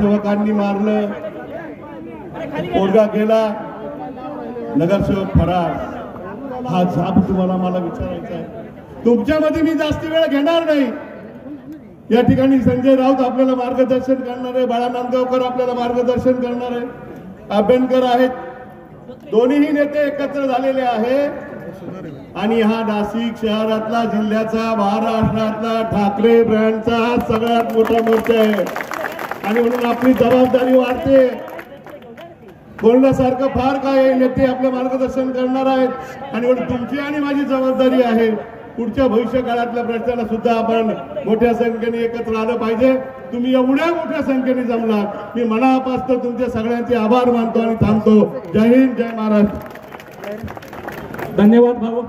नगरसेवकांनी मारलं, पोरगा गेला, नगरसेवक फरार। हा जाब तुम्हाला मला विचारायचा आहे। तुमच्यामध्ये मी जास्ती वेळ घेणार नाही। या ठिकाणी संजय राऊत आपल्याला मार्गदर्शन करणार आहे, बाळा नांदगावकर आपल्याला मार्गदर्शन करणार आहे, अभ्यंकर आहेत, दोन्हीही नेते एकत्र झालेले आहेत। आणि हा नाशिक शहरातला, जिल्ह्याचा, महाराष्ट्रातला ठाकरे ब्रँडचा हा सगळ्यात मोठा मोर्चा आहे। आणि म्हणून आपली जबाबदारी वाढते। बोलण्यासारखं फार काय, नेते आपलं मार्गदर्शन करणार आहेत। आणि म्हणून तुमची आणि माझी जबाबदारी आहे, पुढच्या भविष्य काळातल्या प्रश्नाला सुद्धा आपण मोठ्या संख्येने एकत्र आलं पाहिजे। तुम्ही एवढ्या मोठ्या संख्येने जमला, मी मनापासून तुमचे सगळ्यांचे आभार मानतो आणि थांबतो। जय हिंद, जय महाराष्ट्र। धन्यवाद भाऊ,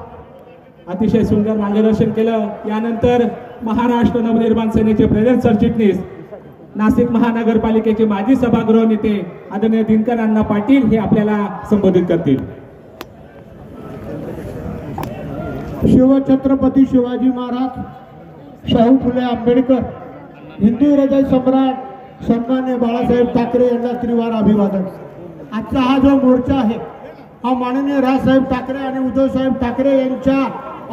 अतिशय सुंदर मार्गदर्शन केलं। यानंतर महाराष्ट्र नवनिर्माण सेनेचे प्रेरक सरचिटणीस, नाशिक महानगरपालिकेचे माजी सभागृह नेते आदरणीय दिनकर अण्णा पाटील हे आपल्याला संबोधित करतील। शिवछत्रपती शिवाजी महाराज, शाहू फुले आंबेडकर, हिंदू हृदय सम्राट सन्मान्य बाळासाहेब ठाकरे यांना त्रिवार अभिवादन। आजचा हा जो मोर्चा आहे हा माननीय राजसाहेब ठाकरे आणि उद्धवसाहेब ठाकरे यांच्या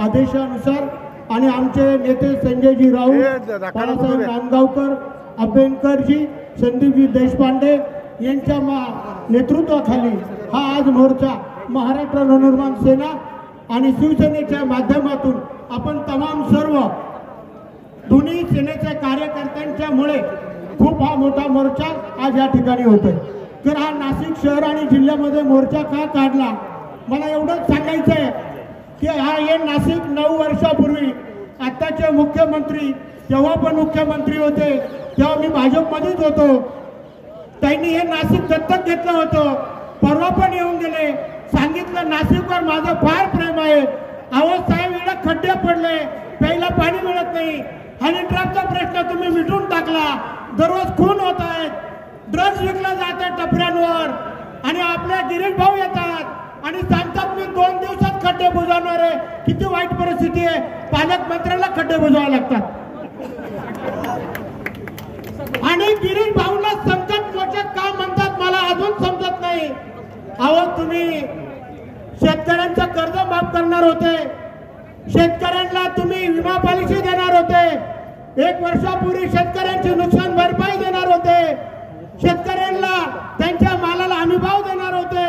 आदेशानुसार आणि आमचे नेते संजयजी राऊत, बाळासाहेब नांदगावकर, अभ्यंकरजी, संदीपजी देशपांडे यांच्या नेतृत्वाखाली हा आज मोर्चा महाराष्ट्र नवनिर्माण सेना आणि शिवसेनेच्या माध्यमातून आपण तमाम सर्व दोन्ही सेनेच्या कार्यकर्त्यांच्यामुळे खूप हा मोठा मोर्चा आज या ठिकाणी होतोय। तर हा नाशिक शहर आणि जिल्ह्यामध्ये मोर्चा का काढला, मला एवढंच सांगायचं आहे की हे नाशिक 9 वर्षापूर्वी आताचे मुख्यमंत्री, तेव्हा पण मुख्यमंत्री होते, तेव्हा मी भाजपमध्येच होतो, त्यांनी हे नाशिक दत्तक घेतलं होतं। परवा पण येऊन गेले, सांगितलं नाशिकवर माझं फार प्रेम आहे। अहो साहेब, एवढे खड्डे पडले, प्यायला पाणी मिळत नाही, हनी ट्रॅपचा प्रश्न तुम्ही मिटून टाकला, दररोज खून होत आहेत, ड्रग्ज विकला जात आहे टपऱ्यांवर, आणि आपल्या गिरीश भाऊ येतात आणि सांगतात मी 2 दिवसात खड्डे बुजवणार आहे। किती वाईट परिस्थिती आहे, पालकमंत्र्याला खड्डे बुजवावे लागतात। आणि गिरीश भाऊला संकट मोचक का म्हणतात मला अजून समजत नाही। अहो तुम्ही शेतकऱ्यांचं कर्ज माफ करणार होते, शेतकऱ्यांना तुम्ही विमा पॉलिसी देणार होते, 1 वर्षापूर्वी शेतकऱ्यांची नुकसान भरपाई देणार होते, शेतकऱ्यांना त्यांच्या मालाला हमीभाव देणार होते।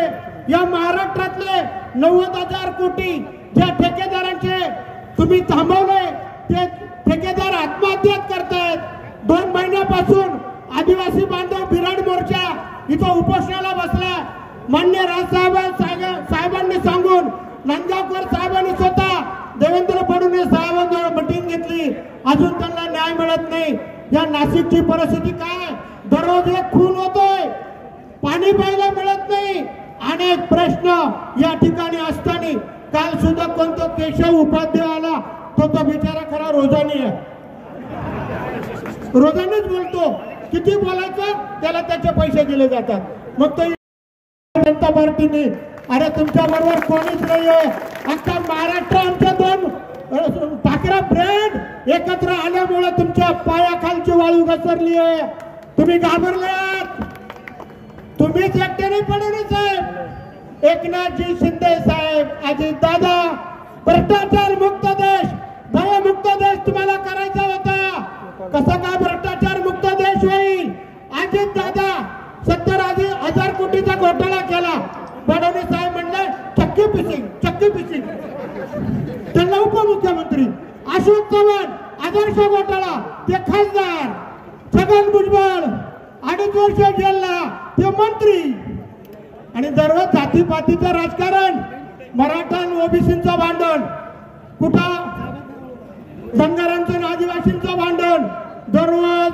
या महाराष्ट्रातले 90,000 कोटी ज्या ठेकेदारांचे तुम्ही थांबवले, ते ठेकेदार आत्महत्या करतायत। 2 महिन्यापासून आदिवासी बांधव बिराड मोर्चा इथं उपोषणाला बसला। मान्य साहेबांनी सांगून नांदगावकर साहेबांनी स्वतः देवेंद्र फडणवीस साहेबांजवळ मीटिंग घेतली, अजून त्यांना न्याय मिळत नाही। या नाशिकची परिस्थिती काय, दररोज एक खून होतोय, पाणी प्यायला मिळत नाही, अनेक प्रश्न या ठिकाणी असताना काल सुद्धा कोणता केशव उपाध्याय आला, तो बिचारा खरा रोजानी आहे, रोजानीच बोलतो, किती बोलायचं त्याला त्याचे पैसे दिले जातात। मग तो जनता पार्टीने, अरे तुमच्या बरोबर कोणीच नाहीये, अख्खा महाराष्ट्र आमच्या 2 ठाकरे ब्रँड एकत्र आल्यामुळे तुमच्या पायाखालची वाळू घसरली आहे। तुम्ही घाबरलात, तुम्हीच एकट्याने पडले साहेब, एकनाथजी शिंदे साहेब, अजित दादा, भ्रष्टाचार मुक्त देश, भयमुक्त देश तुम्हाला करायचा होता, कसा काय भ्रष्टाचार मुक्त देश होईल? अजित दादा 70,000 कोटीचा घोटाळा केला, फडणवीस साहेब म्हणले चक्की पिसिंग, त्यांना उपमुख्यमंत्री अशोक चव्हाण, आदर्श घोटाळा, ते खासदार, छगन भुजबळ 2.5 वर्ष जेलला, ते मंत्री, आणि दररोज जातीपातीचं राजकारण, मराठा आणि ओबीसीचं भांडण, कुठं धनगरांचं आदिवासींचं भांडण, दररोज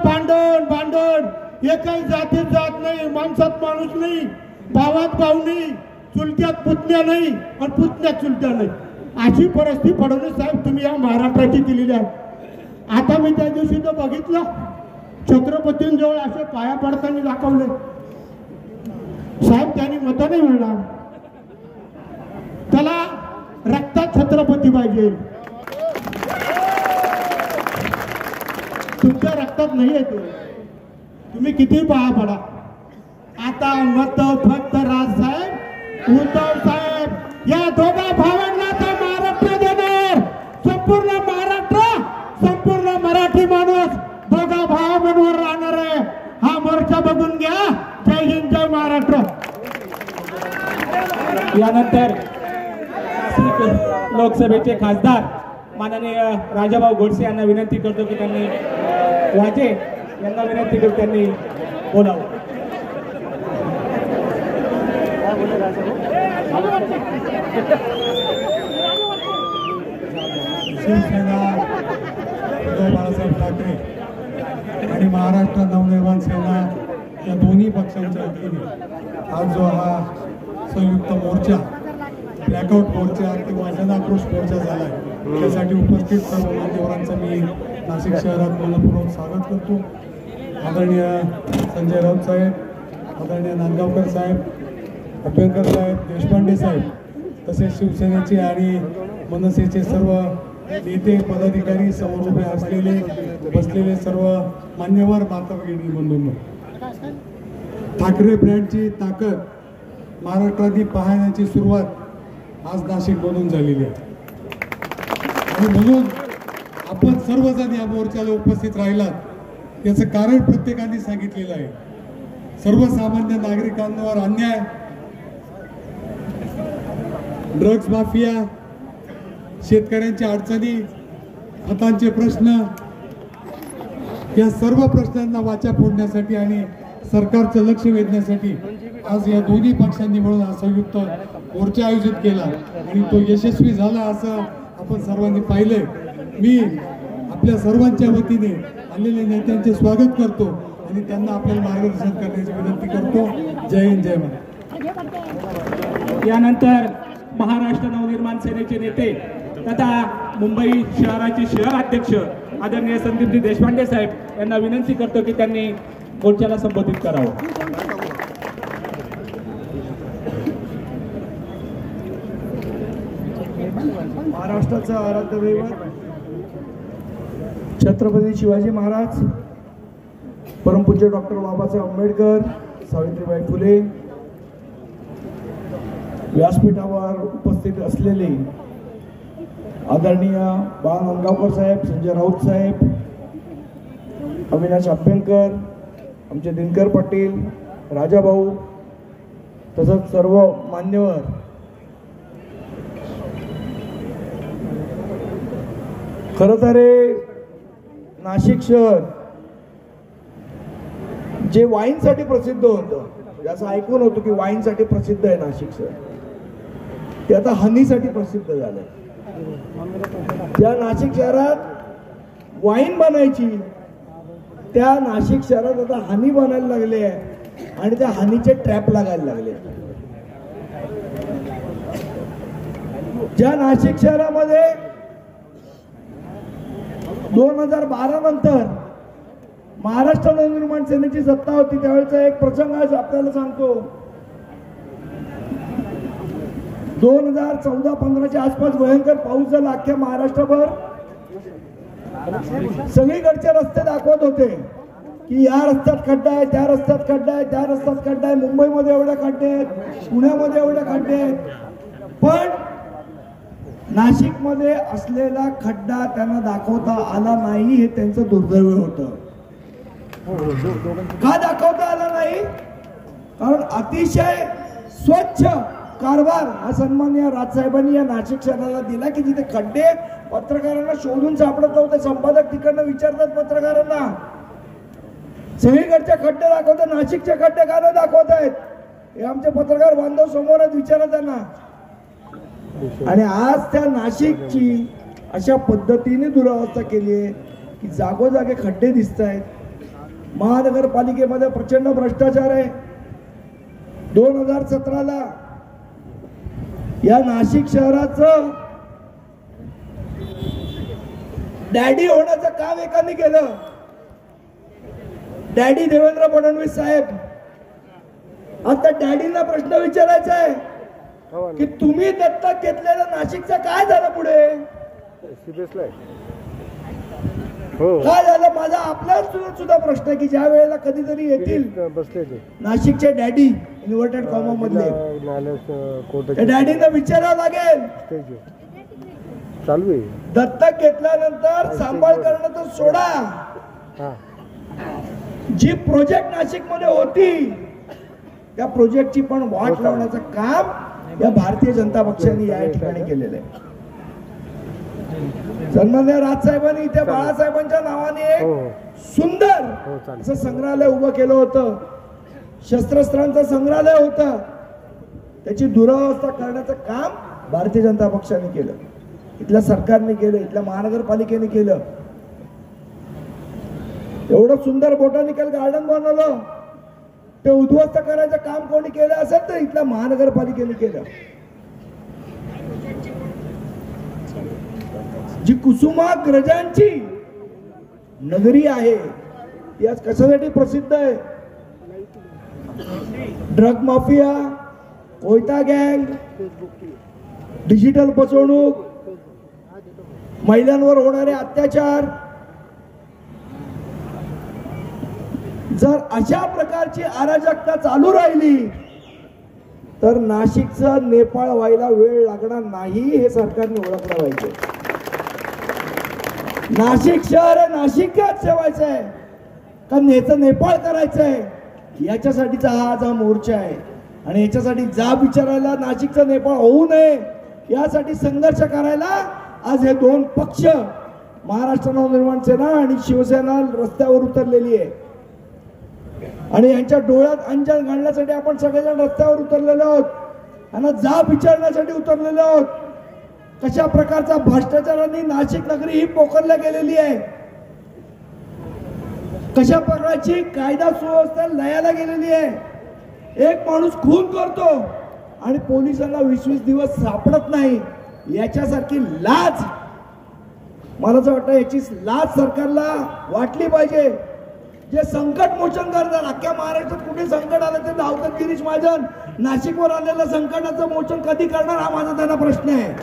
भांडण, एकही जातीत जात नाही, माणसात माणूस नाही, भावात भाऊ नाही, चुलत्यात पुतण्या नाही आणि पुतण्यात चुलत्या नाही, अशी परिस्थिती फडणवीस साहेब तुम्ही या महाराष्ट्राची केलेली आहे। आता मी त्या दिवशी तो बघितलं, छत्रपतींजवळ असे पाया पडताना दाखवले, साहेब त्यांनी मत नाही मिळणार, त्याला रक्तात छत्रपती पाहिजे, तुमच्या रक्तात नाही आहे ते, तुम्ही किती पाया पडा, आता मत फक्त राजसाहेब उद्धव साहेब या दोघा भावांना महाराष्ट्र देणार. संपूर्ण महाराष्ट्र, संपूर्ण मराठी माणूस दोघा भावांवर राहणार आहे. हा मोर्चा बघून घ्या. जय हिंद, जय महाराष्ट्र. यानंतर नाशिक लोकसभेचे खासदार माननीय राजाभाऊ गोडसे यांना विनंती करतो की त्यांनी वाजे यांना विनंती करून त्यांनी बोलावं. शिवसेना उद्धव बाळासाहेब ठाकरे आणि महाराष्ट्र नवनिर्माण सेना या दोन्ही पक्षांच्या वतीने आज जो हा संयुक्त मोर्चा, ब्लॅकआउट मोर्चा किंवा जनाक्रोश मोर्चा झाला आहे, त्यासाठी उपस्थित सर्व मान्यवरांचं मी नाशिक शहरात मनपूर्वक स्वागत करतो. आदरणीय संजय राऊत साहेब, आदरणीय नांदगावकर साहेब, अभ्यंकर साहेब, देशपांडे साहेब, तसेच शिवसेनेचे आणि मनसेचे सर्व नेते पदाधिकारी, समोर उभे असलेले बसलेले सर्व मान्यवर माता भगिनी बंधूंनो, ठाकरे ब्रँडची ताकद महाराष्ट्राने पाहण्याची सुरुवात आज नाशिकमधून झालेली आहे. आणि म्हणून आपण सर्वजण या मोर्चाला उपस्थित राहिलात याचं कारण प्रत्येकाने सांगितलेलं आहे. सर्वसामान्य नागरिकांवर अन्याय, ड्रग्ज माफिया, शेतकऱ्यांच्या अडचणी, खतांचे प्रश्न, या सर्व प्रश्नांना वाचा फोडण्यासाठी आणि सरकारचं लक्ष वेधण्यासाठी आज या दोन्ही पक्षांनी मिळून हा संयुक्त मोर्चा आयोजित केला आणि तो यशस्वी झाला असं आपण सर्वांनी पाहिलंय. मी आपल्या सर्वांच्या वतीने आलेल्या नेत्यांचे स्वागत करतो आणि त्यांना आपल्याला मार्गदर्शन करण्याची विनंती करतो. जय हिंद, जय महाराष्ट्र. यानंतर महाराष्ट्र नवनिर्माण सेनेचे नेते तथा मुंबई शहराचे शहराध्यक्ष आदरणीय संदीपजी देशपांडे साहेब यांना विनंती करतो की त्यांनी मोर्चाला संबोधित करावं. महाराष्ट्राचा आराध्य दैवत छत्रपती शिवाजी महाराज, परमपूज्य डॉक्टर बाबासाहेब आंबेडकर, सावित्रीबाई फुले, व्यासपीठावर उपस्थित असलेले आदरणीय बाळ नांदगावकर साहेब, संजय राऊत साहेब, अविनाश अभ्यंकर, आमचे दिनकर पाटील, राजाभाऊ, तसंच सर्व मान्यवर, खरं तर नाशिक शहर जे वाईनसाठी प्रसिद्ध होतं, असं ऐकून होतं की वाईनसाठी प्रसिद्ध आहे नाशिक शहर, ते आता हनीसाठी प्रसिद्ध झालंय. ज्या नाशिक शहरात वाईन बनायची त्या नाशिक शहरात आता हनी बनायला लागले आहे आणि त्या हनीचे ट्रॅप लागायला लागले. ज्या नाशिक शहरामध्ये 2012 नंतर महाराष्ट्र नवनिर्माण सेनेची सत्ता होती त्यावेळेचा एक प्रसंग आज आपल्याला सांगतो. 2014-15च्या आसपास भयंकर पाऊस झाला अख्ख्या महाराष्ट्रभर. सगळीकडचे रस्ते दाखवत होते की या रस्त्यात खड्डा आहे, त्या रस्त्यात खड्डा आहे, त्या रस्त्यात खड्डा आहे, मुंबईमध्ये एवढे खड्डे आहेत, पुण्यामध्ये एवढे खड्डे आहेत. पण नाशिकमध्ये असलेला खड्डा त्यांना दाखवता आला नाही, हे त्यांचं दुर्दैव होतं. का दाखवता आला नाही? कारण अतिशय स्वच्छ कारभार हा सन्माननीय राजसाहेबांनी या नाशिक शहराला दिला की जिथे खड्डे पत्रकारांना शोधून सापडत नव्हते. संपादक तिकडनं विचारतात पत्रकारांना, सगळीकडचे खड्डे दाखवतात, नाशिकचे खड्डे का नाही दाखवत आहेत? हे आमचे पत्रकार बांधव समोर आहेत, विचारा त्यांना. आणि आज त्या नाशिकची अशा पद्धतीने दुरावस्था केली आहे की जागोजागे खड्डे दिसत आहेत. महानगरपालिकेमध्ये प्रचंड भ्रष्टाचार आहे. 2017ला या नाशिक शहराचं डॅडी होण्याचं काम एकाने केलं. डॅडी देवेंद्र फडणवीस साहेब. आता डॅडींना प्रश्न विचारायचा आहे की तुम्ही दत्तक घेतलेलं नाशिकचं काय झालं पुढे? काय झालं माझा आपल्या सुद्धा प्रश्न आहे की ज्या वेळेला कधीतरी येतील नाशिकचे डॅडी इन्व्हर्टेड कॉमा मधले त्या डॅडींना विचारावं लागेल चालू आहे दत्तक घेतल्यानंतर सांभाळ करणं तर सोडा, जी प्रोजेक्ट नाशिक मध्ये होती त्या प्रोजेक्टची पण वाट लावण्याचं काम या भारतीय जनता पक्षाने या ठिकाणी केलेलं आहे. सन्माननीय राजसाहेबांनी इथे बाळासाहेबांच्या नावाने एक सुंदर असं संग्रहालय उभं केलं होतं, शस्त्रास्त्रांचं संग्रहालय होतं, त्याची दुरावस्था करण्याचं काम भारतीय जनता पक्षाने केलं, इथल्या सरकारने केलं, इथल्या महानगरपालिकेने केलं. एवढं सुंदर बोटॅनिकल गार्डन बनवलं, ते उद्ध्वस्त करायचं काम कोणी केलं असेल तर इथल्या महानगरपालिकेने केलं. जी कुसुमाग्रजांची नगरी आहे ती आज कशासाठी प्रसिद्ध आहे? ड्रग माफिया, कोयता गँग, डिजिटल फसवणूक, महिलांवर होणारे अत्याचार. जर अशा प्रकारची अराजकता चालू राहिली तर नाशिकचं नेपाळ व्हायला वेळ लागणार नाही हे सरकारने ओळखलं पाहिजे. नाशिक शहर नाशिकच ठेवायचं आहे का याचं नेपाळ करायचं आहे याच्यासाठीचा हा आज मोर्चा आहे. आणि याच्यासाठी जाब विचारायला नाशिकचं नेपाळ होऊ नये यासाठी संघर्ष करायला आज हे दोन पक्ष महाराष्ट्र नवनिर्माण सेना आणि शिवसेना रस्त्यावर उतरलेली आहे. आणि यांच्या डोळ्यात अंजन घालण्यासाठी आपण सगळेजण रस्त्यावर उतरलेलो आहोत, यांना जाब विचारण्यासाठी उतरलेलो आहोत. कशा प्रकारचा भ्रष्टाचाराने नाशिक नगरी ही पोखरल्या गेलेली आहे, कशा प्रकारची कायदा सुव्यवस्था लयाला गेलेली आहे. एक माणूस खून करतो आणि पोलिसांना 20-20 दिवस सापडत नाही, याच्यासारखी लाज मला असं वाटतं याची लाज सरकारला वाटली पाहिजे. जे संकट मोचन करतात अख्ख्या महाराष्ट्रात कुठे संकट आलं ते धावतात गिरीश महाजन, नाशिकवर आलेलं संकटाचं मोचन कधी करणार हा माझा त्यांना प्रश्न आहे.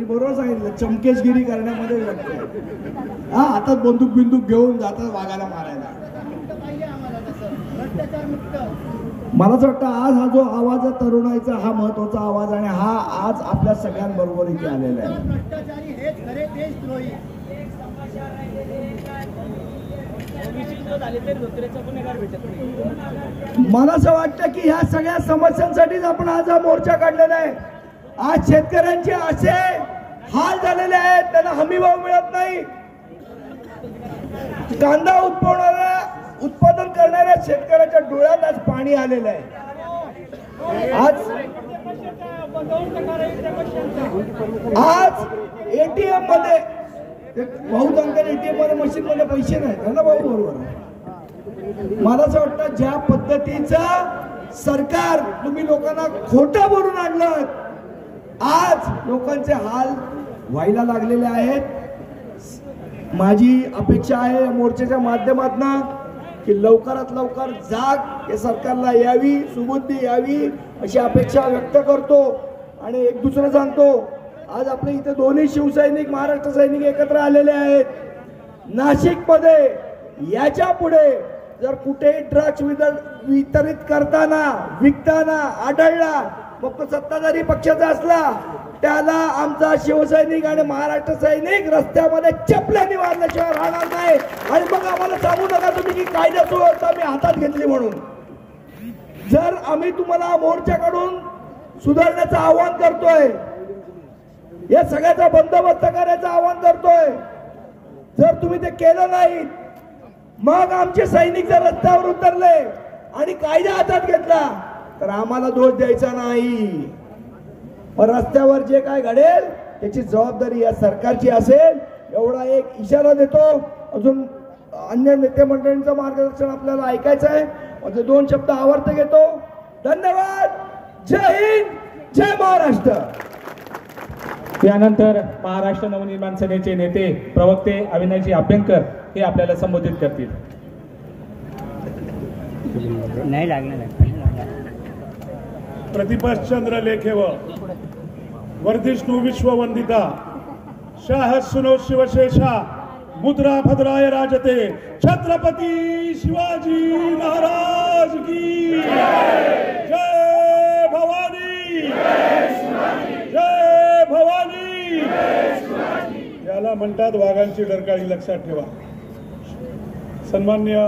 बरोबर सांगितलं, चमकेशगिरी करण्यामध्ये हा हातात बंदूक बिंदूक घेऊन जातात वाघाला मारायला. मला असं वाटतं आज हा जो आवाज आहे तरुणाईचा हा महत्वाचा आवाज आणि हा आज आपल्या सगळ्यांबरोबर इथे आलेला आहे. मला असं वाटतं की ह्या सगळ्या समस्यांसाठीच आपण आज हा मोर्चा काढलेला आहे. आज शेतकऱ्यांचे असे हाल झालेले आहेत, त्यांना हमीभाव मिळत नाही. कांदा उत्पादन करणाऱ्या शेतकऱ्याच्या डोळ्यात आज पाणी आलेलं आहे. आज एटीएम मध्ये बहुतांश एटीएम मध्ये मशीन मध्ये पैसे नाहीत ना भाऊ, बरोबर. मला असं वाटतं ज्या पद्धतीचं सरकार तुम्ही लोकांना खोटं भरून आणलं, आज लोकांचे हाल व्हायला लागलेले आहेत. माझी अपेक्षा आहे या मोर्चाच्या माध्यमातून की लवकरात लवकर जाग या सरकारला यावी, सुबुद्धी यावी अशी अपेक्षा व्यक्त करतो. आणि एक दुसरं सांगतो, आज आपल्या इथे दोन्ही शिवसैनिक महाराष्ट्र सैनिक एकत्र आलेले आहेत. नाशिकमध्ये याच्या पुढे जर कुठे ड्रग्ज वितरित करताना विकताना आढळला, मग तो सत्ताधारी पक्षाचा असला त्याला आमचा शिवसैनिक आणि महाराष्ट्र सैनिक रस्त्यामध्ये चपल्याने मारल्याशिवाय राहणार नाही. आणि मग आम्हाला सांगू नका तुम्ही की कायदा सुव्यवस्था आम्ही हातात घेतली म्हणून. जर आम्ही तुम्हाला मोर्चा काढून सुधारण्याचं आवाहन करतोय, या सगळ्याचा बंदोबस्त करायचं आवाहन करतोय, जर तुम्ही ते केलं नाही मग आमचे सैनिक जर रस्त्यावर उतरले आणि कायदा हातात घेतला तर आम्हाला दोष द्यायचा नाही. पण रस्त्यावर जे काय घडेल त्याची जबाबदारी या सरकारची असेल एवढा एक इशारा देतो. अजून अन्य नेते मंडळींचं मार्गदर्शन आपल्याला ऐकायचं आहे. माझे दोन शब्द आवर्त घेतो. धन्यवाद. जय हिंद, जय महाराष्ट्र. यानंतर महाराष्ट्र नवनिर्माण सेनेचे नेते प्रवक्ते अविनाशजी अभ्यंकर हे आपल्याला संबोधित करतील. नाही लागणार. प्रतिपक्षचंद्र लेखेव वर्धिष्णु विश्ववंदिता शाह सुनो शिवशेषा मुद्रा भद्राय राजते छत्रपती शिवाजी महाराज की जय भवानी जय भवानी। याला म्हणतात वाघांची डरकाळी, लक्षात ठेवा। सन्मान्य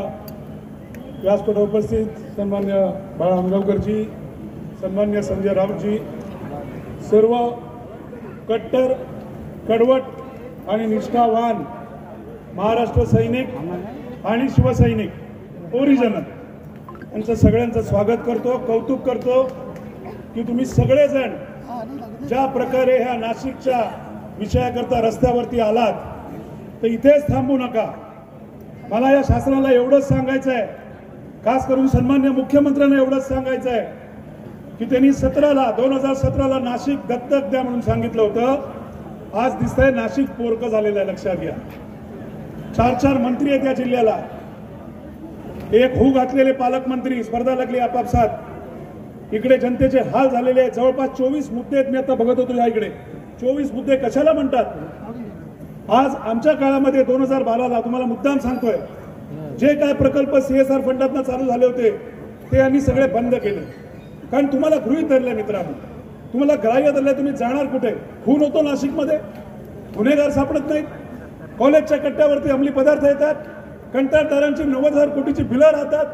व्यासपीठ उपस्थित सन्मान्य बाळा आमगावकरजी, सन्मान्य संजय राऊतजी, सर्व कट्टर कडवट आणि निष्ठावान महाराष्ट्र सैनिक आणि शिवसैनिक ओरिजिनल यांचं सगळ्यांचं स्वागत करतो, कौतुक करतो की तुम्ही सगळेजण ज्या प्रकारे ह्या नाशिकच्या विषयाकरता रस्त्यावरती आलात तर इथेच थांबू नका। मला या शासनाला एवढंच सांगायचं आहे, खास करून सन्मान्य मुख्यमंत्र्यांना एवढंच सांगायचं आहे की त्यांनी 2017ला नाशिक दत्तक द्या म्हणून सांगितलं होतं। आज दिसतंय नाशिक पोरकं झालेलं आहे, लक्षात घ्या। 4 मंत्री आहेत या जिल्ह्याला, एक हू घातलेले पालकमंत्री, स्पर्धा लागली आपापसात। इकडे जनतेचे हाल झालेले आहेत, जवळपास 24 मुद्दे आहेत। मी आता बघत होतो या इकडे 24 मुद्दे कशाला म्हणतात। आज आमच्या काळामध्ये 2012ला तुम्हाला मुद्दाम सांगतोय, जे काय प्रकल्प CSR फंडातनं चालू झाले होते ते आम्ही सगळे बंद केले, कारण तुम्हाला गृहीत धरले मित्रांनो, तुम्हाला ग्राह्य धरले। तुम्ही जाणार कुठे? खून होतो नाशिकमध्ये, गुन्हेगार सापडत नाहीत, कॉलेजच्या कट्ट्यावरती अंमली पदार्थ येतात, कंत्राटदारांची 90,000 कोटीची बिलं राहतात।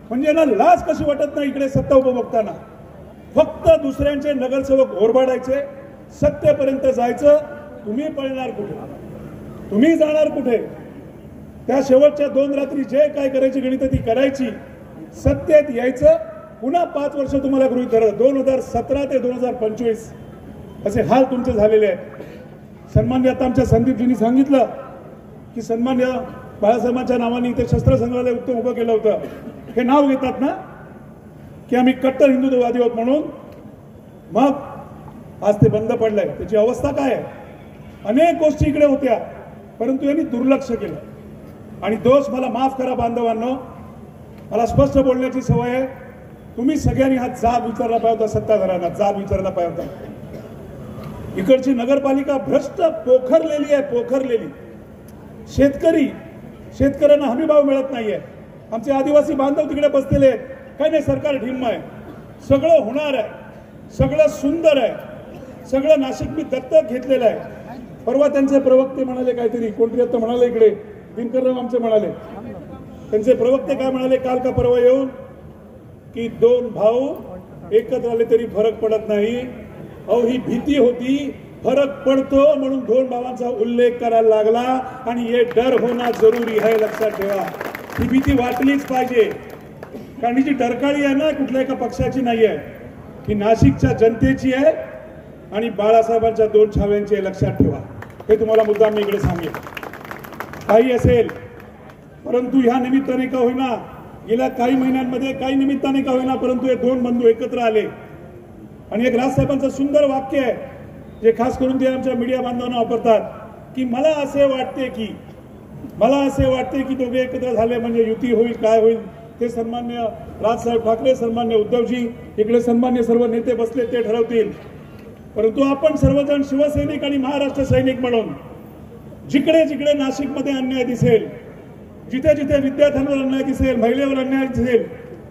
म्हणजे यांना लाज कशी वाटत नाही इकडे सत्ता उपभोगताना। फक्त दुसऱ्यांचे नगरसेवक ओरबाडायचे, सत्तेपर्यंत जायचं। तुम्ही पळणार कुठे? तुम्ही जाणार कुठे? त्या शेवटच्या 2 रात्री जे काय करायची गणित ती करायची, सत्तेत यायचं, पुन्हा 5 वर्ष तुम्हाला गृहीत धरलं। 2017 ते 2025 असे हाल तुमचे झालेले आहेत। सन्मान्य आता आमच्या संदीपजींनी सांगितलं की सन्मान्य बाळासाहेबांच्या नावाने ते शस्त्र संग्रहालय उत्तम उभं केलं होतं। हे नाव घेतात ना की आम्ही कट्टर हिंदुत्ववादी आहोत म्हणून, मग आज ते बंद पडलंय। त्याची अवस्था काय आहे? अनेक गोष्टी इकडे होत्या, परंतु यांनी दुर्लक्ष केलं। आणि दोष मला माफ करा बांधवांनो, मला स्पष्ट बोलण्याची सवय आहे। तुम्ही सगळ्यांनी हा जाब विचारला पाहिजे होता, सत्ताधाऱ्यांना जाब विचारला पाहिजे होता। इकडची नगरपालिका भ्रष्ट पोखरलेली आहे, पोखरलेली। शेतकऱ्यांना हमीभाव मिळत नाहीये। आमचे आदिवासी बांधव तिकडे बसलेले आहेत, काही नाही, सरकार ढिम्म आहे। सगळं होणार आहे, सगळं सुंदर आहे, सगळं नाशिक मी दत्तक घेतलेलं आहे। परवा त्यांचे प्रवक्ते म्हणाले काहीतरी, कोणतरी आता म्हणाले इकडे दिनकरराव आमचे म्हणाले, त्यांचे प्रवक्ते काय म्हणाले काल का परवा येऊन की 2 भाऊ एकत्र आले तरी फरक पडत नाही। अहो ही भीती होती, फरक पडतो म्हणून 2 भावांचा उल्लेख करायला लागला, आणि हे डर होणं जरुरी आहे, लक्षात ठेवा। ही भीती वाटलीच पाहिजे, कारण ही जी डरकाळी आहे ना कुठल्या एका पक्षाची नाही आहे, ही नाशिकच्या जनतेची आहे आणि बाळासाहेबांच्या 2 छाव्यांची आहे, लक्षात ठेवा। हे तुम्हाला मुद्दा मी इकडे सांगेन। काही असेल, परंतु ह्या निमित्ताने का होईना, गेल्या काही महिन्यांमध्ये काही निमित्ताने का होईना, परंतु हे 2 बंधू एकत्र आले। आणि एक राजसाहेबांचं सुंदर वाक्य आहे, जे खास करून ते आमच्या मीडिया बांधवांना वापरतात की मला असे वाटते की दोघे एकत्र झाले म्हणजे युती होईल, काय होईल ते सन्मान्य राजसाहेब ठाकरे, सन्मान्य उद्धवजी, इकडे सन्मान्य सर्व नेते बसले ते ठरवतील। परंतु आपण सर्वजण शिवसैनिक आणि महाराष्ट्र सैनिक म्हणून जिकडे जिकडे नाशिकमध्ये अन्याय दिसेल, जिथे जिथे विद्यार्थ्यांवर अन्याय दिसेल, महिलेवर अन्याय दिसेल,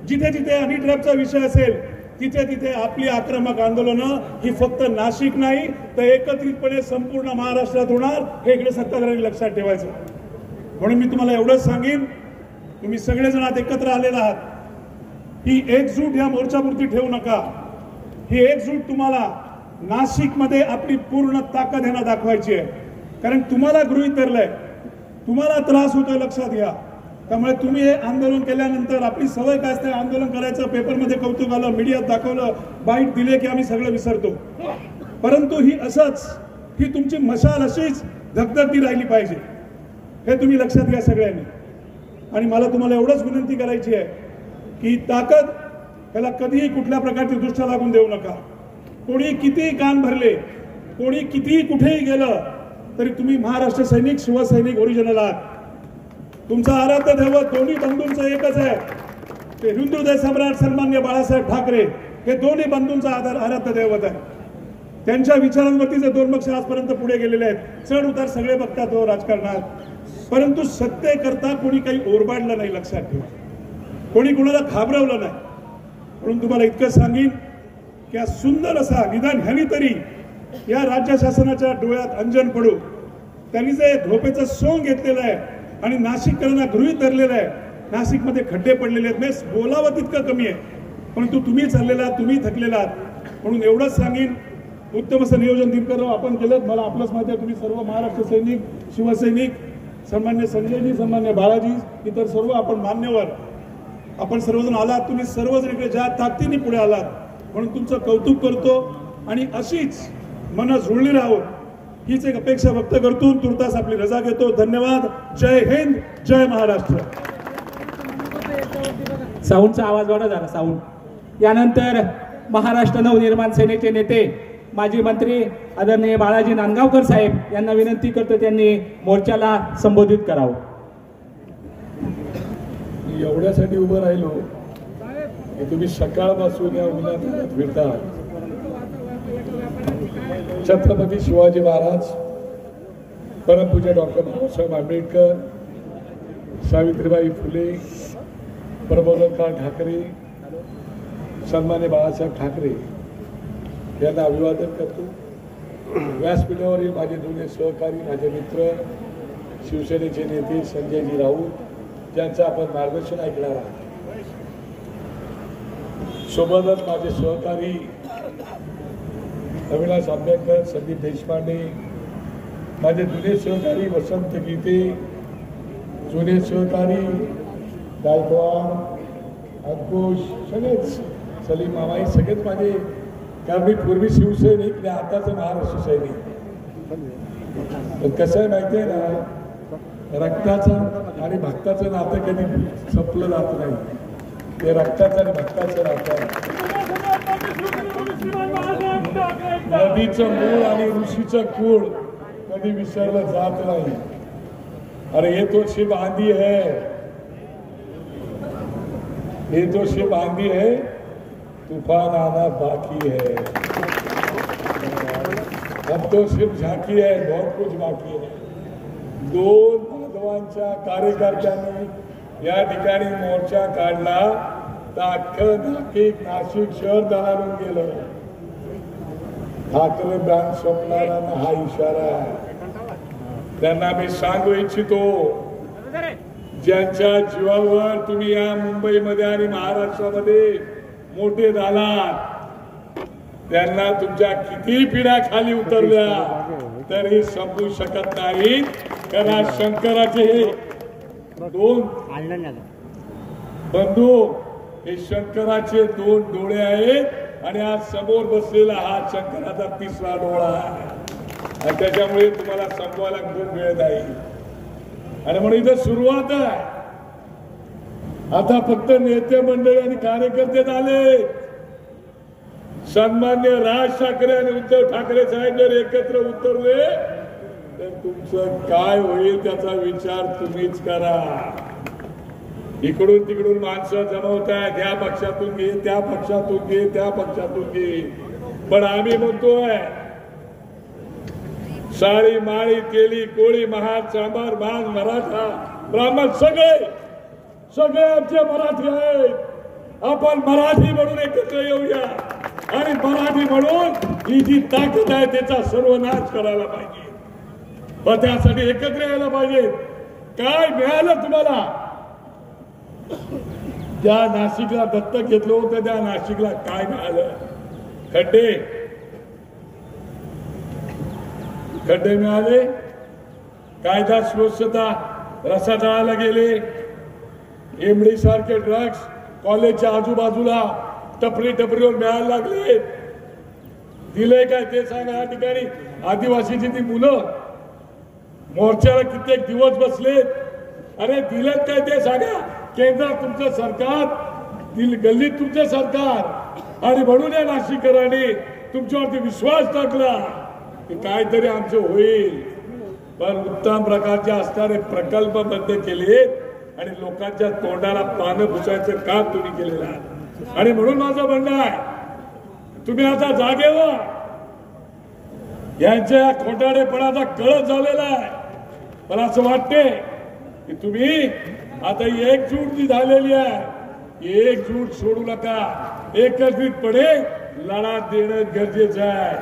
जिथे जिथे हनी ट्रॅपचा विषय असेल, तिथे तिथे आपली आक्रमक आंदोलनं ही फक्त नाशिक नाही तर एकत्रितपणे संपूर्ण महाराष्ट्रात होणार, हे इकडे सत्ताधाऱ्यांनी लक्षात ठेवायचं। म्हणून मी तुम्हाला एवढंच सांगेन, तुम्ही सगळेजण आज एकत्र आलेला आहात, ही एकजूट ह्या मोर्चापुरती ठेवू नका। ही एकजूट तुम्हाला नाशिकमध्ये आपली पूर्ण ताकद ह्यांना दाखवायची आहे, कारण तुम्हाला गृहीत धरलंय, तुम्हाला त्रास होतोय, लक्षात घ्या। त्यामुळे तुम्ही हे आंदोलन केल्यानंतर आपली सवय काय असते, आंदोलन करायचं, पेपरमध्ये कौतुक आलं, मीडियात दाखवलं, बाईट दिले की आम्ही सगळं विसरतो। परंतु ही तुमची मशाल अशीच धगधगती राहिली पाहिजे, हे तुम्ही लक्षात घ्या सगळ्यांनी। आणि मला तुम्हाला एवढंच विनंती करायची आहे की ताकद याला कधीही कुठल्या प्रकारची दृष्ट लागून देऊ नका। कोणी कितीही कान भरले, कोणी कितीही कुठेही गेलं तरी तुम्ही महाराष्ट्र सैनिक, शिवसैनिक ओरिजिनल आहात। तुमचा आराध्य दैवत दोन्ही बंधूंचं एकच आहे, ते हिंदू सम्राट सन्मान्य बाळासाहेब ठाकरे, हे दोन्ही बंधूंचा आराध्य दैवत आहे। त्यांच्या विचारांवरती जे दोन पक्ष आजपर्यंत पुढे गेलेले आहेत, चढ उतार सगळे बघतात हो राजकारणात, परंतु सत्तेकरता कोणी काही ओरबाडलं नाही, लक्षात ठेवा. कोणी कोणाला घाबरवलं नाही. म्हणून तुम्हाला इतकं सांगेन की हा सुंदर असा निदान ह्यानी तरी या राज्य शासनाच्या डोळ्यात अंजन पडू. त्यांनी जे झोपेचं सोंग घेतलेलं आहे आणि नाशिककरांना गृहीत धरलेलं आहे. नाशिकमध्ये खड्डे पडलेले आहेत, मेस बोलावं तितकं कमी आहे, परंतु तुम्ही चाललेला, तुम्ही थकलेला. म्हणून एवढंच सांगेन, उत्तम असं नियोजन दिनकरराव आपण केलं. मला आपलंच माहिती आहे, तुम्ही सर्व महाराष्ट्र सैनिक, शिवसैनिक, सन्मान्य संजयजी, सन्मान्य बाळाजी, इतर सर्व आपण मान्यवर, आपण सर्वजण आलात. तुम्ही सर्वजण इकडे ज्या ताकदीने पुढे आलात, म्हणून तुमचं कौतुक करतो. आणि अशीच मनं जुळली राहून हीच एक अपेक्षा व्यक्त करतो. तुर्तास आपली रजा घेतो. धन्यवाद. जय हिंद, जय महाराष्ट्र. साऊंडचा आवाज वाढा जरा, साऊंड. यानंतर महाराष्ट्र नवनिर्माण सेनेचे नेते माजी मंत्री आदरणीय बाळाजी नांदगावकर साहेब यांना विनंती करतो त्यांनी मोर्चाला संबोधित करावं. एवढ्यासाठी उभं राहिलो की तुम्ही सकाळपासून या उन्हात फिरता. छत्रपती शिवाजी महाराज, परमपूज्य डॉक्टर बाबासाहेब आंबेडकर, सावित्रीबाई फुले, प्रबोधनकार ठाकरे, सन्मान्य बाळासाहेब ठाकरे यांना अभिवादन करतो. व्यासपीठावरील माझे जुने सहकारी, माझे मित्र, शिवसेनेचे नेते संजयजी राऊत ज्यांचं आपण मार्गदर्शन ऐकणार आहात. सोबतच माझे सहकारी अविनाश आंबेडकर, संदीप देशपांडे, माझे जुने सहकारी वसंत गीते, जुने सहकारी गायकवाड, अंकुश, सगळेच सलीम मामाई, सगळेच माझे, कारण मी पूर्वी शिवसैनिक आणि आताचं महाराष्ट्र सैनिक. कसं आहे माहिती आहे ना, रक्ताचं आणि भक्ताचं नातं कधी संपलं जात नाही. ते रक्ताचं आणि भक्ताचं नातं, नदीचं मूळ आणि ऋषीचं कुळ कधी विसरलं जात नाही. अरे ये तो शिव आंधी है, ये तो शिव आंधी है, तूफान आना बाकी है. अब तो सिर्फ झांकी है, बहुत कुछ बाकी है. दोन बांधवांच्या कार्यकर्त्यांनी या ठिकाणी मोर्चा काढला तर अख्खं नाशिक शहर दणाणून गेलं. ठाकरे ब्रँड स्वप्नारांना हा इशारा आहे. त्यांना मी सांगू इच्छितो, ज्यांच्या जीवावर तुम्ही या मुंबईमध्ये आणि महाराष्ट्रामध्ये मोठे झालात, त्यांना तुमच्या किती पिढ्या खाली उतरल्या तरी संपू शकत नाही. कारण शंकराचे हे दोन बंधू, हे शंकराचे दोन डोळे आहेत आणि आज समोर बसलेला हा शंकराचा तिसरा डोळा आहे. आणि त्याच्यामुळे तुम्हाला संपवायला खूप वेळ जाईल. आणि म्हणून इथं सुरुवात आहे. आता फक्त नेते मंडळी आणि कार्यकर्ते झाले. सन्मान्य राज ठाकरे आणि उद्धव ठाकरे साहेब जर एकत्र उतरले तर तुमचं काय होईल त्याचा विचार तुम्हीच करा. इकडून तिकडून माणसं जमवत आहेत, या पक्षातून घे, त्या पक्षातून घे, त्या पक्षातून घे. पण आम्ही म्हणतोय, साळी माळी केली कोळी महार चांभार मांग मराठा ब्राह्मण सगळे आमचे मराठी आहेत. आपण मराठी म्हणून एकत्र येऊया आणि मराठी म्हणून ही जी ताकद आहे त्याचा सर्वनाश करायला पाहिजे. पण त्यासाठी एकत्र यायला पाहिजे. काय मिळालं तुम्हाला? ज्या नाशिकला दत्तक घेतलं होतं त्या नाशिकला काय मिळालं? खड्डे मिळाले, कायदा सुव्यवस्था रसातळाला गेले, एमडी सारखे ड्रग्स कॉलेजच्या आजूबाजूला टपरीवर मिळायला लागले. दिले काय ते सांगा. या ठिकाणी आदिवासीची ती मुलं मोर्चाला कित्येक दिवस बसलेत. अरे दिलेत काय ते सांगा. केंद्रात तुमचं सरकार, गल्लीत तुमचं सरकार, आणि म्हणून या नाशिककरांनी तुमच्यावरती विश्वास टाकला की काहीतरी आमचं होईल. पण उत्तम प्रकारचे असणारे प्रकल्प बंद केलेत आणि लोकांच्या तोंडाला पानं पुसायचं काम तुम्ही केलेलं आहे. आणि म्हणून माझं म्हणणं आहे, तुम्ही आता जागे व्हा. यांच्या खोटाडेपणाचा कळस झालेला आहे. मला असं वाटते की तुम्ही आता एकजूट जी झालेली आहे, एकजूट सोडू नका. एकत्रितपणे लढा देणं गरजेचं आहे.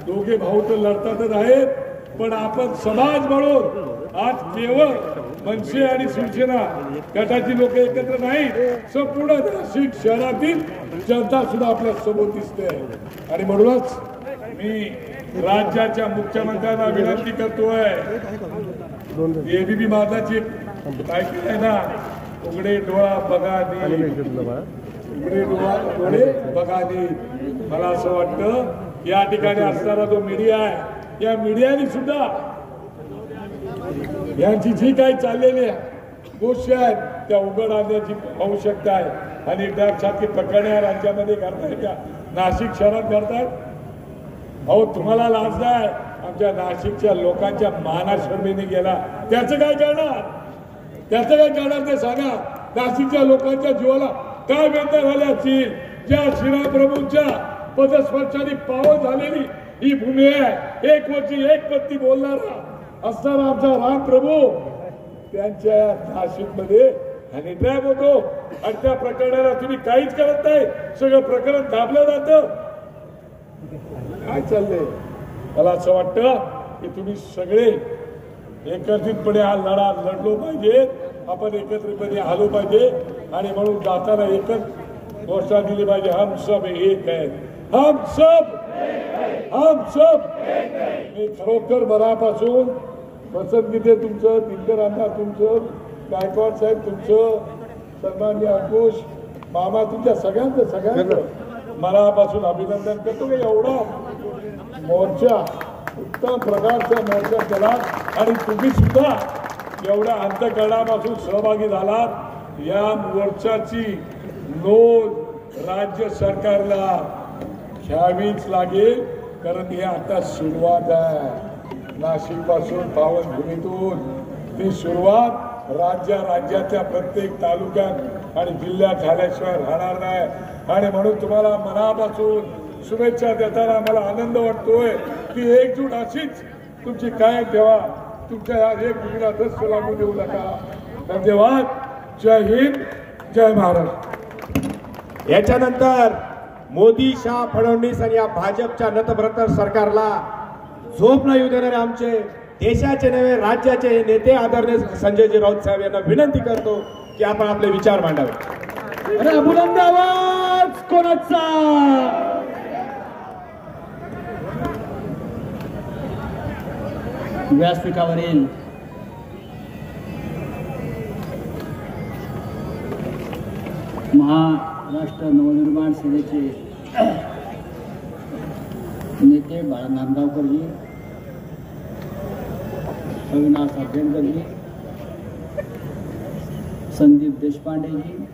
दोघे भाऊ तर लढतातच आहेत, पण आपण समाज म्हणून आज केवळ मनसे आणि शिवसेना गटाची लोक एकत्र नाही, संपूर्ण नाशिक शहरातील जनता सुद्धा आपल्या समोर दिसते. आणि म्हणूनच मी राज्याच्या मुख्यमंत्र्यांना विनंती करतोय, एबीपी माझाची काय केलंय ना, उघडे डोळा बघा नी, उघडे डोळे बघा नी. मला असं वाटतं या ठिकाणी असणारा जो मीडिया आहे, या मीडियाने सुद्धा यांची जी काही चाललेली गोष्टी आहेत त्या उघड आणण्याची आवश्यकता आहे. आणि ड्रग्ससारखी प्रकरणे राज्यामध्ये करतायत, त्या नाशिक शहरात करतायत. अहो तुम्हाला लाज नाही, आमच्या नाशिकच्या लोकांच्या मानाशर्मेने गेला, त्याचं काय करणार? त्याचं काय करणार ते सांगा. नाशिकच्या लोकांच्या जीवाला काय वेदना झाल्या असतील. ज्या श्रीरामप्रभूंच्या पदस्पर्शाने पावन झालेली ही भूमी आहे. एक वर्षी एक पत्ती बोलणारा असताना आमचा रामप्रभू त्यांच्या नाशिकमध्ये हनी ट्रॅप होतो, आणि त्या प्रकरणाला तुम्ही काहीच करत नाही. सगळं प्रकरण दाबलं जातं. काय चाललंय? मला असं वाटतं की तुम्ही सगळे एकत्रितपणे हा लढा लढलो पाहिजे. आपण एकत्रितपणे आलो पाहिजे. आणि म्हणून जाताना एकच घोषणा दिली पाहिजे, हम सब एक है, हम सब मी खरोखर मनापासून पसंतगीते तुमचं, दिनकर अण्णा तुमचं, गायकवाड साहेब तुमचं, सन्माननीय अंकुश मामा तुमच्या सगळ्यांचं मनापासून अभिनंदन करतो की एवढा मोर्चा, उत्तम प्रकारचा मोर्चा केला. आणि तुम्ही सुद्धा एवढ्या अंतःकरणापासून सहभागी झालात. या मोर्चाची नोंद राज्य सरकारला घ्यावीच लागेल, कारण हे आता सुरुवात आहे. नाशिक पासून पावनभूमीतून ती सुरुवात राज्याच्या प्रत्येक तालुक्यात आणि जिल्ह्यात झाल्याशिवाय राहणार नाही. आणि म्हणून तुम्हाला मनापासून शुभेच्छा देताना मला आनंद वाटतोय की एकजूट अशीच तुमची कायम ठेवा. तुमच्या या एक मुलीला दस्त लागू देऊ नका. धन्यवाद. जय हिंद, जय महाराष्ट्र. याच्यानंतर मोदी, शाह, फडणवीस आणि या भाजपच्या नतभ्रष्ट सरकारला झोप न येऊ देणारे आमचे देशाचे नव्हे राज्याचे नेते आदरणीय संजयजी राऊत साहेब यांना विनंती करतो की आपण आपले विचार मांडावे. अरे बुलंद आवाज कोणाचा? व्यासपीठावरील महाराष्ट्र नवनिर्माण सेनेचे नेते बाळा नांदगावकरजी, अविनाश अभ्यंकरजी, संदीप देशपांडेजी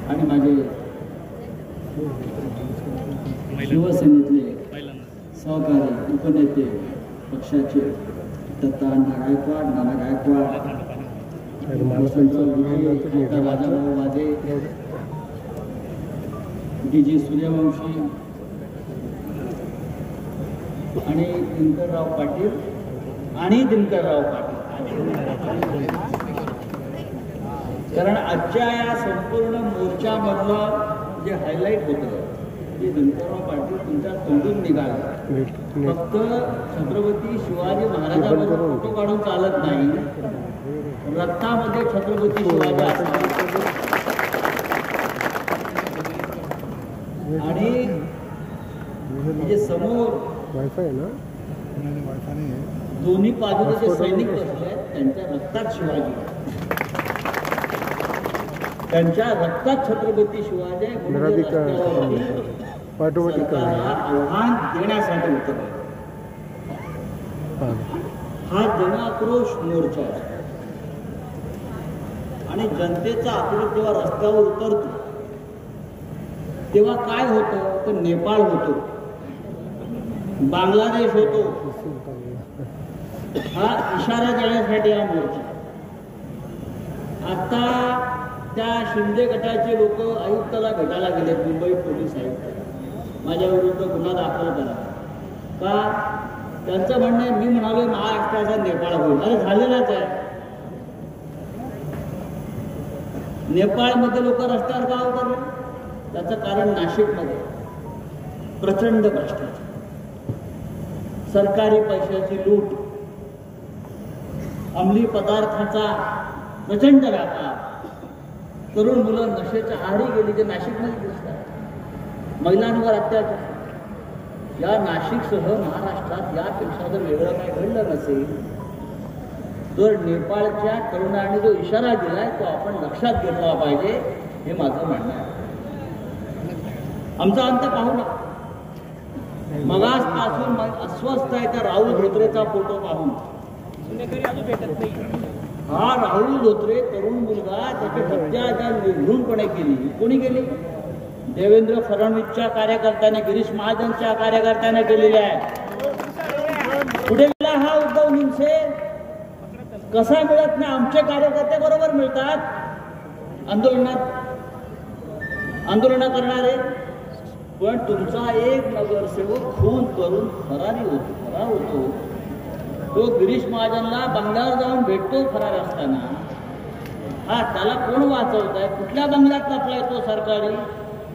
आणि माझे शिवसेनेतले सहकारी उपनेते पक्षाचे दत्ताअण्णा गायकवाड, नाना गायकवाड, राजाभाऊ वादे, डी.जी. सूर्यवंशी आणि दिनकरराव पाटील कारण आजच्या या संपूर्ण मोर्चामधलं जे हायलाईट होतं ते दिनकरराव पाटील तुमच्या तोंडून निघालं. फक्त छत्रपती शिवाजी महाराजांवर फोटो काढून चालत नाही, रक्तामध्ये छत्रपती शिवाजी असतात. आणि म्हणजे समोर दोन्ही बाजूला जे सैनिक बसले आहेत त्यांच्या रक्तात शिवाजी, त्यांच्या रक्तात छत्रपती शिवाजी आव्हान देण्यासाठी होतं. हा जनआक्रोश मोर्चा आहे आणि जनतेचा आक्रोश जेव्हा रस्त्यावर उतरतो तेव्हा काय होतं तर नेपाळ होतो, बांगलादेश होतो. हा इशारा देण्यासाठी हा मोर्चा. आता त्या शिंदे गटाचे लोक आयुक्ताला भेटायला गेले, मुंबई पोलीस आयुक्त. माझ्या विरुद्ध गुन्हा दाखल करा का? त्यांचं म्हणणं आहे मी म्हणालो महाराष्ट्राचा नेपाळ होईल. अरे झालेलाच आहे. नेपाळमध्ये लोक रस्त्यावर का उतरले? त्याचं कारण नाशिकमध्ये प्रचंड भ्रष्टाचार, सरकारी पैशाची लूट, अंमली पदार्थाचा प्रचंड व्यापार, तरुण मुलं नशेच्या आहारी गेली जे नाशिकमध्ये दिसतात, महिलांवर अत्याचार. या नाशिकसह महाराष्ट्रात यापेक्षा जर वेगळं काय घडलं नसेल तर नेपाळच्या तरुणाने जो इशारा दिलाय तो आपण लक्षात घेतला पाहिजे, हे माझं म्हणणं आहे. आमचा अंत पाहू नका. मगासपासून अस्वस्थ आहे त्या राहुल धोत्रेचा फोटो पाहून. हा राहुल धोत्रे तरुण मुलगा, त्याची हत्या त्या निर्घृणपणे केली. कोणी केली? देवेंद्र फडणवीसच्या कार्यकर्त्याने, गिरीश महाजनच्या कार्यकर्त्याने केलेली आहे. पुढे गेला हा उद्धव निमसे. कसा मिळत नाही? आमचे कार्यकर्ते बरोबर मिळतात आंदोलन करणारे, पण तुमचा एक नगरसेवक खून करून फरार होतो. तो गिरीश महाजनला बंगल्यावर जाऊन भेटतो फरार असताना. हा त्याला कोण वाचवत आहे? कुठल्या बंगल्यात लपलाय तो सरकारी?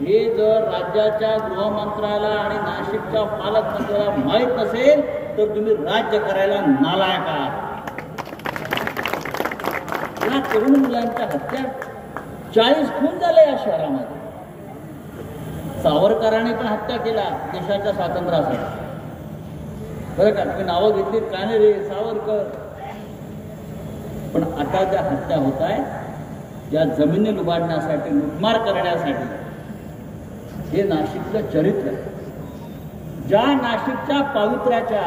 हे जर राज्याच्या गृहमंत्र्याला आणि नाशिकच्या पालकमंत्र्याला माहीत नसेल तर तुम्ही राज्य करायला नालायक आहात. या तरुण मुलांच्या हत्या 40 खून झाले या शहरामध्ये. सावरकरांनी पण हत्या केला देशाच्या स्वातंत्र्यासाठी. बरं का, तुम्ही नावं घेतलीत का नाही रे सावरकर? पण आता ज्या हत्या होत आहेत या जमिनी लुबाडण्यासाठी, लुटमार करण्यासाठी, हे नाशिकचं चरित्र. ज्या नाशिकच्या पावित्र्याच्या,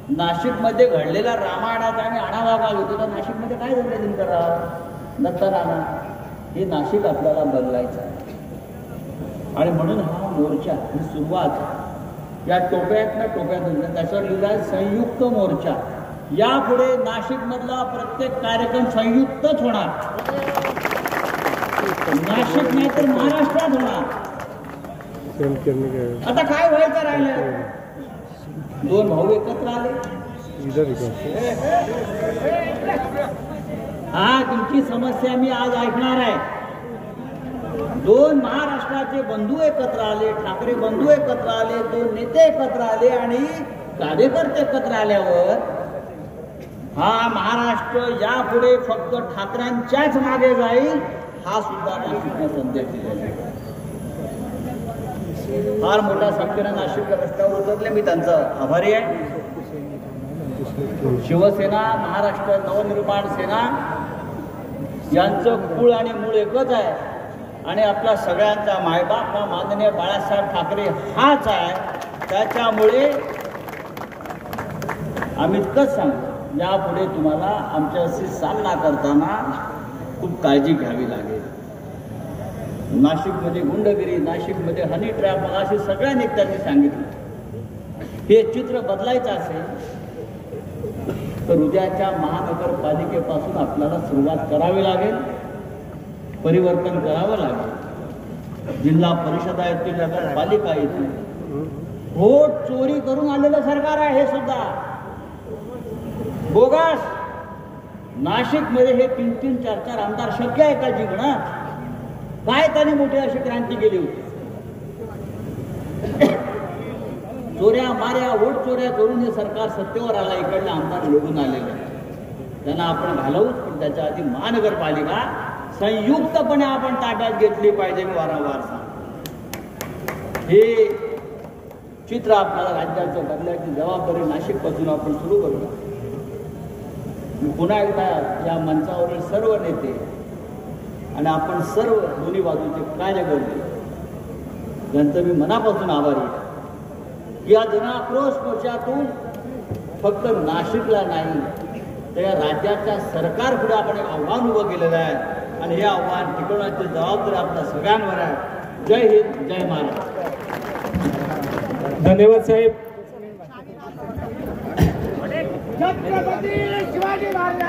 नाशिकमध्ये घडलेला रामायणाचा आणि आढावा काय होतो तर नाशिकमध्ये काय झालं दिनकरराव, दत्ताराणा, हे नाशिक आपल्याला बदलायचं आहे. आणि म्हणून हा मोर्चा, ही सुरुवात या टोप्यातून त्याच्यावर लिहिला संयुक्त मोर्चा. यापुढे नाशिकमधला प्रत्येक कार्यक्रम संयुक्तच होणार. नाशिक नाही तर महाराष्ट्रात होणार. आता काय व्हायचं राहिलं? 2 भाऊ एकत्र आले. हा तुमची समस्या मी आज ऐकणार आहे. 2 महाराष्ट्राचे बंधू एकत्र आले, ठाकरे बंधू एकत्र आले, 2 नेते एकत्र आले आणि कार्यकर्ते एकत्र आल्यावर हा महाराष्ट्र यापुढे फक्त ठाकरेंच्याच मागे जाईल, हा सुद्धा नाशिकने संदेश दिलेला आहे. फार मोठ्या संख्येनं नाशिकच्या रस्त्यावर उतरले, मी त्यांचं आभारी आहे. शिवसेना, महाराष्ट्र नवनिर्माण सेना यांचं कुळ आणि मूळ एकच आहे आणि आपला सगळ्यांचा मायबाप हा माननीय बाळासाहेब ठाकरे हाच आहे. त्याच्यामुळे आम्ही इतकंच सांगतो, यापुढे तुम्हाला आमच्याशी सामना करताना खूप काळजी घ्यावी लागेल. नाशिकमध्ये गुंडगिरी, नाशिकमध्ये हनी ट्रॅप, अशी सगळ्या नेत्यांनी सांगितलं. हे चित्र बदलायचं असेल तर उद्याच्या महानगरपालिकेपासून आपल्याला सुरुवात करावी लागेल, परिवर्तन करावं लागेल. जिल्हा परिषदा येतील, नगरपालिका येतील. व्होट चोरी करून आलेलं सरकार आहे हे सुद्धा बोगस. नाशिकमध्ये हे 3-3, 4-4 आमदार शक्य आहे का जिंकणं? काय त्याने मोठी अशी क्रांती केली होती? चोऱ्या माऱ्या, वोट चोऱ्या करून हे सरकार सत्तेवर आला. इकडले आमदार निवडून आलेले, त्यांना आपण घालवूच. पण त्याच्या आधी महानगरपालिका संयुक्तपणे आपण ताब्यात घेतली पाहिजे. मी वारंवार सांगतो, हे चित्र आपल्याला राज्याचं बदलायची जबाबदारी नाशिकपासून आपण सुरू करूया. मी पुन्हा एकदा या मंचावरील सर्व नेते आणि आपण सर्व दोन्ही बाजूचे कार्यकर्ते यांचं मी मनापासून आभारी आहे की या जनाक्रोश मोर्चातून फक्त नाशिकला नाही तर या राज्याच्या सरकार पुढे आपण एक आव्हान उभं केलेलं आहे आणि हे आव्हान टिकवण्याची जबाबदारी आपल्या सगळ्यांवर आहे. जय हिंद, जय महाराष्ट्र. धन्यवाद साहेब. छत्रपती शिवाजी महाराज.